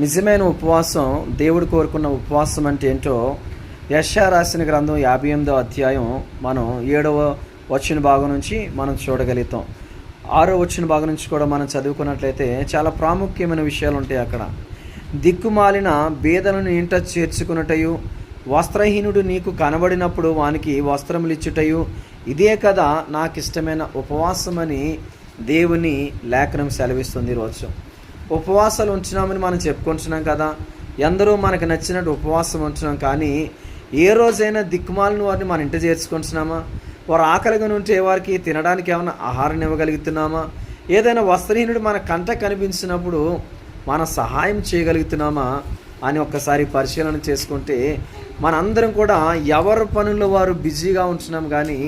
నిజమైన ఉపవాసం, దేవుడు కోరుకున్న ఉపవాసం అంటే ఏంటో యెషయా రాసిన గ్రంథం 58వ అధ్యాయం మనం 7వ వచన భాగం నుంచి మనం చూడగలుగుతాం. 6వ వచన భాగం నుంచి కూడా మనం చదువుకున్నట్లయితే చాలా ప్రాముఖ్యమైన విషయాలు ఉంటాయి అక్కడ. దిక్కుమాలిన బేదలను ఇంట చేర్చుకున్నటయు, వస్త్రహీనుడు నీకు కనబడినప్పుడు వానికి వస్త్రములు ఇచ్చుటయు, ఇదే కదా నాకు ఇష్టమైన ఉపవాసం అని దేవుని లేఖనం సెలవిస్తుంది. ఈరోజు ఉపవాసాలు ఉంచున్నామని మనం చెప్పుకుంటున్నాం కదా, ఎందరో మనకు నచ్చినట్టు ఉపవాసం ఉంటున్నాం. కానీ ఏ రోజైనా దిక్కుమాలిన వారిని మన ఇంట చేర్చుకుంటున్నామా? వారు ఆకలిగా ఉంటే వారికి తినడానికి ఏమైనా ఆహారం ఇవ్వగలుగుతున్నామా? ఏదైనా వస్త్రహీనుడు మన కంట కనిపించినప్పుడు మన సహాయం చేయగలుగుతున్నామా అని ఒక్కసారి పరిశీలన చేసుకుంటే మనందరం కూడా ఎవరి పనుల్లో వారు బిజీగా ఉంటున్నాం. కానీ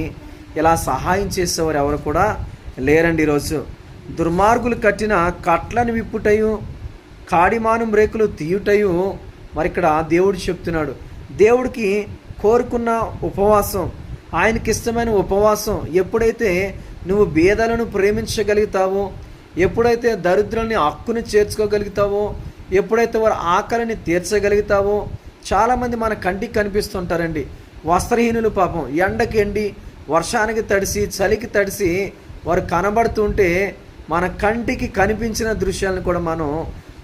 ఇలా సహాయం చేసేవారు ఎవరు కూడా లేరండి. ఈరోజు దుర్మార్గులు కట్టిన కట్లను విప్పుటయు, కాడిమాను రేకులు తీయుటయు మరి ఇక్కడ దేవుడు చెప్తున్నాడు. దేవుడికి కోరుకున్న ఉపవాసం, ఆయనకి ఇష్టమైన ఉపవాసం ఎప్పుడైతే నువ్వు బేదలను ప్రేమించగలుగుతావో, ఎప్పుడైతే దరిద్రుల్ని హక్కుని చేర్చుకోగలుగుతావో, ఎప్పుడైతే వారి ఆకలిని తీర్చగలుగుతావో. చాలామంది మన కంటికి కనిపిస్తుంటారండి, వస్త్రహీనులు పాపం ఎండకి ఎండి, వర్షానికి తడిసి, చలికి తడిసి వారు కనబడుతుంటే మన కంటికి కనిపించిన దృశ్యాలను కూడా మనం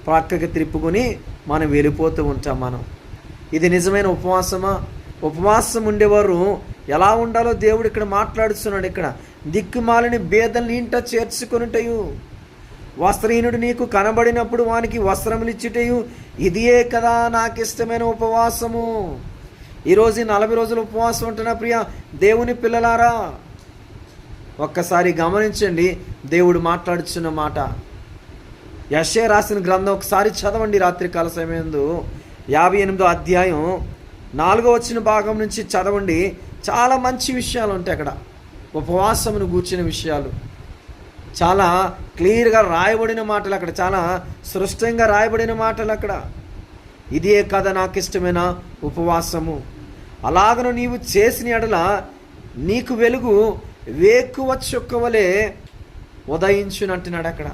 పక్కకి త్రిప్పుకొని మనం వెళ్ళిపోతూ ఉంటాం. ఇది నిజమైన ఉపవాసమా? ఉపవాసం ఉండేవారు ఎలా ఉండాలో దేవుడు ఇక్కడ మాట్లాడుతున్నాడు. ఇక్కడ దిక్కుమాలని బేదల్ని ఇంట చేర్చుకొనుటయు, వస్త్రహీనుడు నీకు కనబడినప్పుడు వానికి వస్త్రములు ఇచ్చుటయు, ఇదియే కదా నాకు ఇష్టమైన ఉపవాసము. ఈరోజు 40 రోజులు ఉపవాసం ఉంటున్నా ప్రియ దేవుని పిల్లలారా, ఒక్కసారి గమనించండి దేవుడు మాట్లాడుతున్న మాట. యెషయా రాసిన గ్రంథం ఒకసారి చదవండి రాత్రికాల సమయంలో 58వ అధ్యాయం 4వ వచన భాగం నుంచి చదవండి. చాలా మంచి విషయాలు ఉంటాయి అక్కడ. ఉపవాసమును గూర్చిన విషయాలు చాలా క్లియర్గా రాయబడిన మాటలు అక్కడ, చాలా స్పష్టంగా రాయబడిన మాటలు అక్కడ. ఇదే కదా నాకు ఇష్టమైన ఉపవాసము. అలాగను నీవు చేసిన ఎడల నీకు వెలుగు వేకువ చుక్కవలే ఉదయించునంటున్నాడు అక్కడ.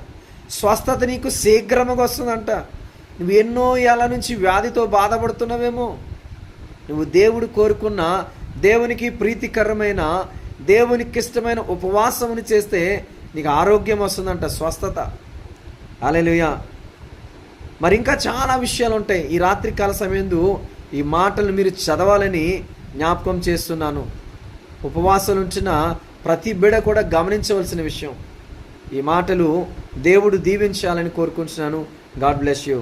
స్వస్థత నీకు శీఘ్రముగా వస్తుందంట. నువ్వు ఎన్నో ఏళ్ళ నుంచి వ్యాధితో బాధపడుతున్నావేమో, నువ్వు దేవుడు కోరుకున్న, దేవునికి ప్రీతికరమైన, దేవునికి ఇష్టమైన ఉపవాసముని చేస్తే నీకు ఆరోగ్యం వస్తుందంట, స్వస్థత. హల్లెలూయా. మరి ఇంకా చాలా విషయాలు ఉంటాయి. ఈ రాత్రికాల సమయంలో ఈ మాటలు మీరు చదవాలని జ్ఞాపకం చేస్తున్నాను. ఉపవాసాలు ఉంచిన ప్రతి బిడ కూడా గమనించవలసిన విషయం. ఈ మాటలు దేవుడు దీవించాలని కోరుకుంటున్నాను. God bless you.